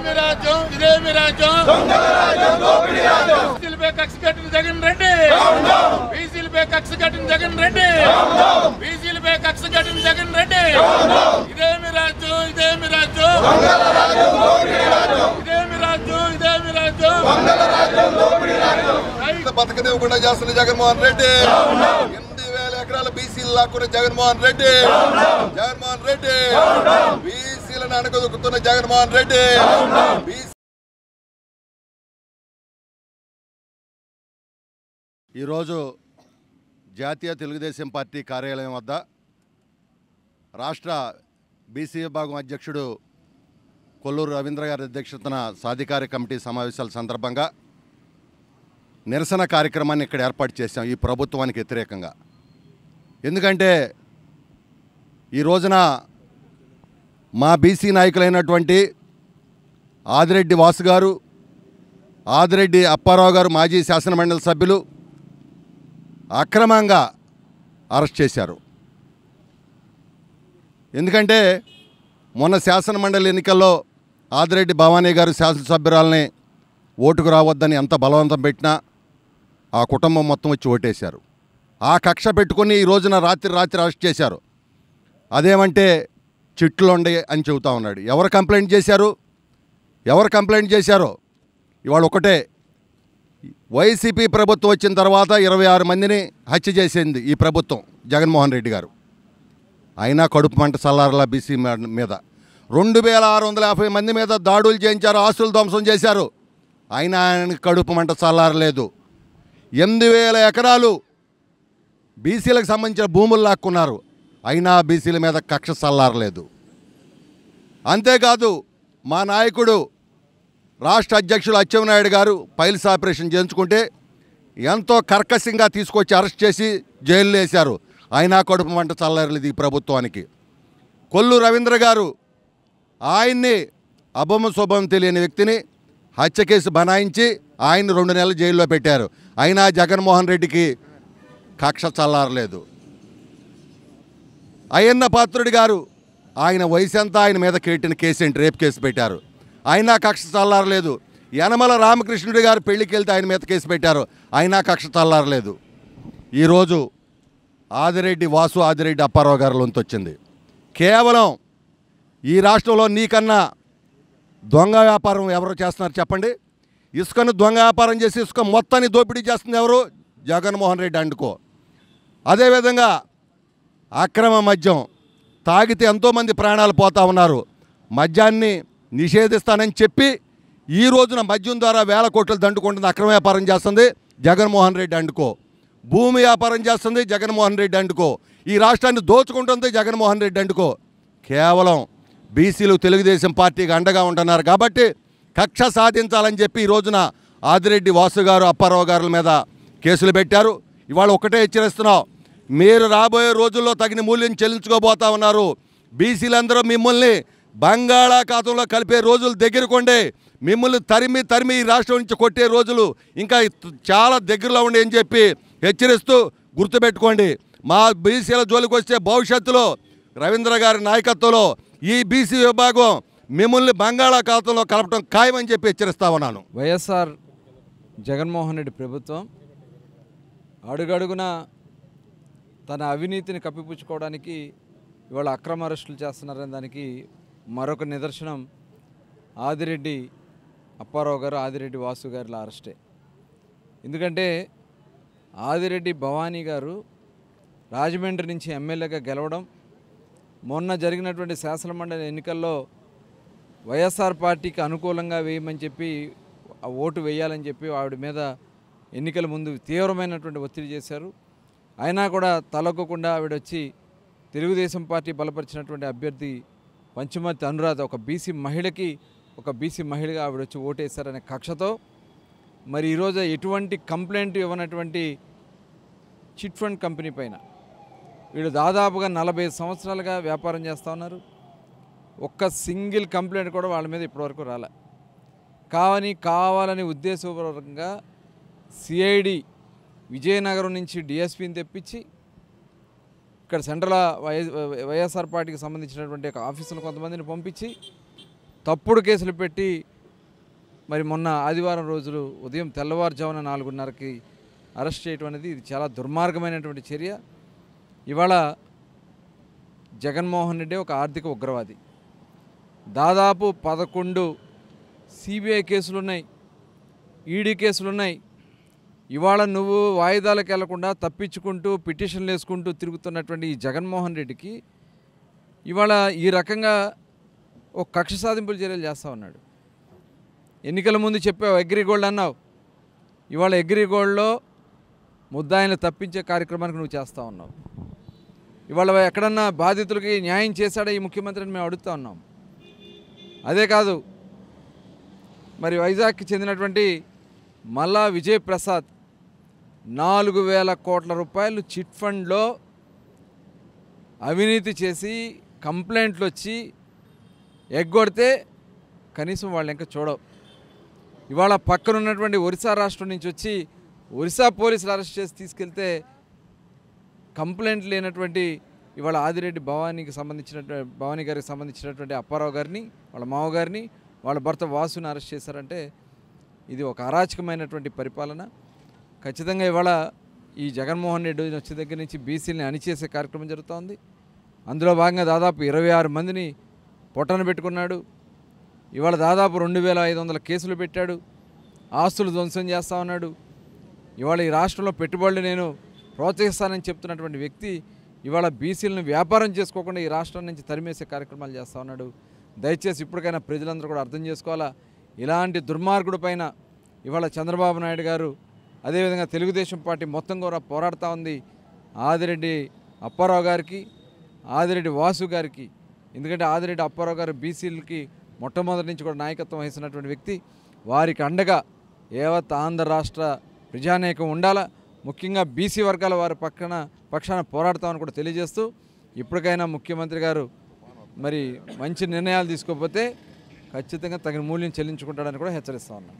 బీసీలపై కక్ష కట్టిన జగన్ రెడ్డి, బీసీలపై కక్ష కట్టిన జగన్ రెడ్డి, బీసీలపై కక్ష కట్టిన జగన్ రెడ్డి. ఇదేమి రాజ్యం, ఇదేమి రాజ్యం, ఇదేమి రాజ్యం, ఇదేమి రాజ్యం. బతకనివ్వకుండా చేస్తున్న జగన్మోహన్ రెడ్డి, 8,000 ఎకరాల బీసీలు లాక్కున్న జగన్మోహన్ రెడ్డి, జగన్మోహన్ రెడ్డి బీసీలను అణగదొక్కుతున్న జగన్మోహన్ రెడ్డి. ఈరోజు జాతీయ తెలుగుదేశం పార్టీ కార్యాలయం వద్ద రాష్ట్ర బీసీ విభాగం అధ్యక్షుడు కొల్లూరు రవీంద్ర గారి అధ్యక్షతన సాధికార కమిటీ సమావేశాల సందర్భంగా నిరసన కార్యక్రమాన్ని ఇక్కడ ఏర్పాటు చేశాం ఈ ప్రభుత్వానికి వ్యతిరేకంగా. ఎందుకంటే ఈ రోజున మా బీసీ నాయకులైనటువంటి ఆదిరెడ్డి వాసు గారు, ఆదిరెడ్డి అప్పారావు గారు మాజీ శాసనమండలి సభ్యులు అక్రమంగా అరెస్ట్ చేశారు. ఎందుకంటే మొన్న శాసనమండలి ఎన్నికల్లో ఆదిరెడ్డి భవానీ గారు శాసనసభ్యురాలని ఓటుకు రావద్దని ఎంత బలవంతం పెట్టినా ఆ కుటుంబం మొత్తం వచ్చి ఓటేశారు. ఆ కక్ష పెట్టుకుని ఈ రోజున రాత్రి అరెస్ట్ చేశారు. అదేమంటే చిట్లు ఉండే అని చెబుతా ఉన్నాడు. ఎవరు కంప్లైంట్ చేశారో ఇవాళ ఒకటే, వైసీపీ ప్రభుత్వం వచ్చిన తర్వాత 26 మందిని హత్య చేసింది ఈ ప్రభుత్వం జగన్మోహన్ రెడ్డి గారు. అయినా కడుపు మంట చల్లారలా బీసీ మీద 2,650 మంది మీద దాడులు చేయించారు, ఆస్తులు ధ్వంసం చేశారు. అయినా ఆయనకి కడుపు మంట చల్లారలేదు. 8,000 ఎకరాలు బీసీలకు సంబంధించిన భూములు లాక్కున్నారు. అయినా బీసీల మీద కక్ష చల్లారలేదు. అంతేకాదు మా నాయకుడు రాష్ట్ర అధ్యక్షులు అచ్చెన్నాయుడు గారు పైల్స్ ఆపరేషన్ చేయించుకుంటే ఎంతో కర్కశంగా తీసుకొచ్చి అరెస్ట్ చేసి జైల్లో వేశారు. అయినా కడుపు మంట చల్లారలేదు ఈ ప్రభుత్వానికి. కొల్లు రవీంద్ర గారు ఆయన్ని అభమ శుభం తెలియని వ్యక్తిని హత్య కేసు బనాయించి ఆయన్ని 2 నెలలు జైల్లో పెట్టారు. అయినా జగన్మోహన్ రెడ్డికి కక్ష చల్లారలేదు. అయ్యన్న పాత్రుడి గారు ఆయన వయసు ఎంత, ఆయన మీద కేటిన కేసు ఏంటి, రేప్ కేసు పెట్టారు. అయినా కక్ష చల్లారలేదు. యనమల రామకృష్ణుడి గారు పెళ్లికి వెళ్తే ఆయన మీద కేసు పెట్టారు. అయినా కక్ష చల్లారలేదు. ఈరోజు ఆదిరెడ్డి వాసు, ఆదిరెడ్డి అప్పారావు గారి లొంతొచ్చింది. కేవలం ఈ రాష్ట్రంలో నీకన్నా దొంగ వ్యాపారం ఎవరు చేస్తున్నారు చెప్పండి? ఇసుకను దొంగ వ్యాపారం చేసి ఇసుక మొత్తాన్ని దోపిడీ చేస్తుంది ఎవరు? జగన్మోహన్ రెడ్డి అండుకో. అదేవిధంగా అక్రమ మద్యం తాగితే ఎంతోమంది ప్రాణాలు పోతూ ఉన్నారు. మద్యాన్ని నిషేధిస్తానని చెప్పి ఈ రోజున మద్యం ద్వారా 1,000 కోట్లు దండుకుంటుంది, అక్రమ వ్యాపారం చేస్తుంది జగన్మోహన్ రెడ్డి అండుకో. భూమి వ్యాపారం చేస్తుంది జగన్మోహన్ రెడ్డి అండుకో. ఈ రాష్ట్రాన్ని దోచుకుంటుంది జగన్మోహన్ రెడ్డి అండుకో. కేవలం బీసీలు తెలుగుదేశం పార్టీకి అండగా ఉంటున్నారు కాబట్టి కక్ష సాధించాలని చెప్పి ఈ రోజున ఆదిరెడ్డి వాసు గారు, అప్పారావు గారుల మీద కేసులు పెట్టారు. ఇవాళ ఒకటే హెచ్చరిస్తున్నాం, మీరు రాబోయే రోజుల్లో తగిన మూల్యం చెల్లించుకోబోతా ఉన్నారు. బీసీలందరూ మిమ్మల్ని బంగాళాఖాతంలో కలిపే రోజులు దగ్గరకుండే, మిమ్మల్ని తరిమి ఈ రాష్ట్రం నుంచి కొట్టే రోజులు ఇంకా చాలా దగ్గరలో ఉండే అని చెప్పి హెచ్చరిస్తూ గుర్తుపెట్టుకోండి. మా బీసీల జోలికి వస్తే భవిష్యత్తులో రవీంద్ర గారి నాయకత్వంలో ఈ బీసీ విభాగం మిమ్మల్ని బంగాళాఖాతంలో కలపడం ఖాయమని చెప్పి హెచ్చరిస్తా ఉన్నాను. వైఎస్ఆర్ జగన్మోహన్ రెడ్డి ప్రభుత్వం అడుగడుగున తన అవినీతిని కప్పిపుచ్చుకోవడానికి ఇవాళ అక్రమ అరెస్టులు చేస్తున్నారనే దానికి మరొక నిదర్శనం ఆదిరెడ్డి అప్పారావు గారు, ఆదిరెడ్డి వాసు గారిల అరెస్టే. ఎందుకంటే ఆదిరెడ్డి భవానీ గారు రాజమండ్రి నుంచి ఎమ్మెల్యేగా గెలవడం, మొన్న జరిగినటువంటి శాసనమండలి ఎన్నికల్లో వైఎస్ఆర్ పార్టీకి అనుకూలంగా వేయమని చెప్పి ఆ ఓటు వేయాలని చెప్పి ఆవిడ మీద ఎన్నికల ముందు తీవ్రమైనటువంటి ఒత్తిడి చేశారు. అయినా కూడా తలొక్కకుండా ఆవిడ వచ్చి తెలుగుదేశం పార్టీ బలపరిచినటువంటి అభ్యర్థి పంచుమతి అనురాధ ఒక బీసీ మహిళగా ఆవిడ వచ్చి ఓటేశారనే కక్షతో మరి ఈరోజు ఎటువంటి కంప్లైంట్ ఇవ్వనటువంటి చిట్ ఫండ్ కంపెనీ పైన వీళ్ళు దాదాపుగా 40 సంవత్సరాలుగా వ్యాపారం చేస్తూ ఉన్నారు. ఒక్క సింగిల్ కంప్లైంట్ కూడా వాళ్ళ మీద ఇప్పటివరకు రాలే. కావాలని ఉద్దేశపూర్వకంగా సిఐడి విజయనగరం నుంచి డిఎస్పీని తెప్పించి ఇక్కడ సెంట్రల్ వైఎస్ఆర్ పార్టీకి సంబంధించినటువంటి ఆఫీసులు కొంతమందిని పంపించి తప్పుడు కేసులు పెట్టి మరి మొన్న ఆదివారం రోజులు ఉదయం తెల్లవారుజామున 4:30కి అరెస్ట్ చేయడం అనేది ఇది చాలా దుర్మార్గమైనటువంటి చర్య. ఇవాళ జగన్మోహన్ రెడ్డి ఒక ఆర్థిక ఉగ్రవాది. దాదాపు 11 సిబిఐ కేసులున్నాయి, ఈడీ కేసులున్నాయి. ఇవాళ నువ్వు వాయిదాలకు వెళ్లకుండా తప్పించుకుంటూ పిటిషన్లు వేసుకుంటూ తిరుగుతున్నటువంటి ఈ జగన్మోహన్ రెడ్డికి ఇవాళ ఈ రకంగా ఒక కక్ష సాధింపుల చర్యలు చేస్తూ ఉన్నాడు. ఎన్నికల ముందు చెప్పావు అగ్రిగోల్డ్ అన్నావు, ఇవాళ అగ్రిగోల్డ్లో ముద్దాయిని తప్పించే కార్యక్రమానికి నువ్వు చేస్తూ ఉన్నావు. ఇవాళ ఎక్కడన్నా బాధితులకి న్యాయం చేశాడా ఈ ముఖ్యమంత్రిని మేము అడుగుతూ ఉన్నాం. అదే కాదు, మరి వైజాగ్కి చెందినటువంటి మల్లా విజయ్ ప్రసాద్ 4,000 కోట్ల రూపాయలు చిట్ ఫండ్లో అవినీతి చేసి కంప్లైంట్లు వచ్చి ఎగ్గొడితే కనీసం వాళ్ళు ఇంకా చూడవు. ఇవాళ పక్కనున్నటువంటి ఒరిస్సా రాష్ట్రం నుంచి వచ్చి ఒరిస్సా పోలీసులు అరెస్ట్ చేసి తీసుకెళ్తే కంప్లైంట్ లేనటువంటి ఇవాళ ఆదిరెడ్డి భవానీ గారికి సంబంధించినటువంటి అప్పారావు గారిని, వాళ్ళ మామగారిని, వాళ్ళ భర్త వాసుని అరెస్ట్ చేశారంటే ఇది ఒక అరాచకమైనటువంటి పరిపాలన. ఖచ్చితంగా ఇవాళ ఈ జగన్మోహన్ రెడ్డి వచ్చే దగ్గర నుంచి బీసీలని అణిచేసే కార్యక్రమం జరుగుతోంది. అందులో భాగంగా దాదాపు 26 మందిని పొట్టన పెట్టుకున్నాడు. ఇవాళ దాదాపు 2,500 కేసులు పెట్టాడు. ఆస్తులు ధ్వంసం చేస్తూ ఉన్నాడు. ఇవాళ ఈ రాష్ట్రంలో పెట్టుబడులు నేను ప్రోత్సహిస్తానని చెప్తున్నటువంటి వ్యక్తి ఇవాళ బీసీలను వ్యాపారం చేసుకోకుండా ఈ రాష్ట్రం నుంచి తరిమేసే కార్యక్రమాలు చేస్తూ ఉన్నాడు. దయచేసి ఇప్పటికైనా ప్రజలందరూ కూడా అర్థం చేసుకోవాలా. ఇలాంటి దుర్మార్గుడి పైన ఇవాళ చంద్రబాబు నాయుడు గారు అదేవిధంగా తెలుగుదేశం పార్టీ మొత్తం కూడా పోరాడుతూ ఉంది. ఆదిరెడ్డి అప్పారావు గారికి, ఆదిరెడ్డి వాసు గారికి, ఎందుకంటే ఆదిరెడ్డి అప్పారావు గారు బీసీలకి మొట్టమొదటి నుంచి కూడా నాయకత్వం వహిస్తున్నటువంటి వ్యక్తి. వారికి అండగా యావత్ ఆంధ్ర రాష్ట్ర ప్రజానేకం ఉండాలా. ముఖ్యంగా బీసీ వర్గాల వారి పక్షాన పోరాడతామని కూడా తెలియజేస్తూ ఇప్పటికైనా ముఖ్యమంత్రి గారు మరి మంచి నిర్ణయాలు తీసుకోకపోతే ఖచ్చితంగా తగిన మూల్యం చెల్లించుకుంటాడని కూడా హెచ్చరిస్తా ఉన్నాను.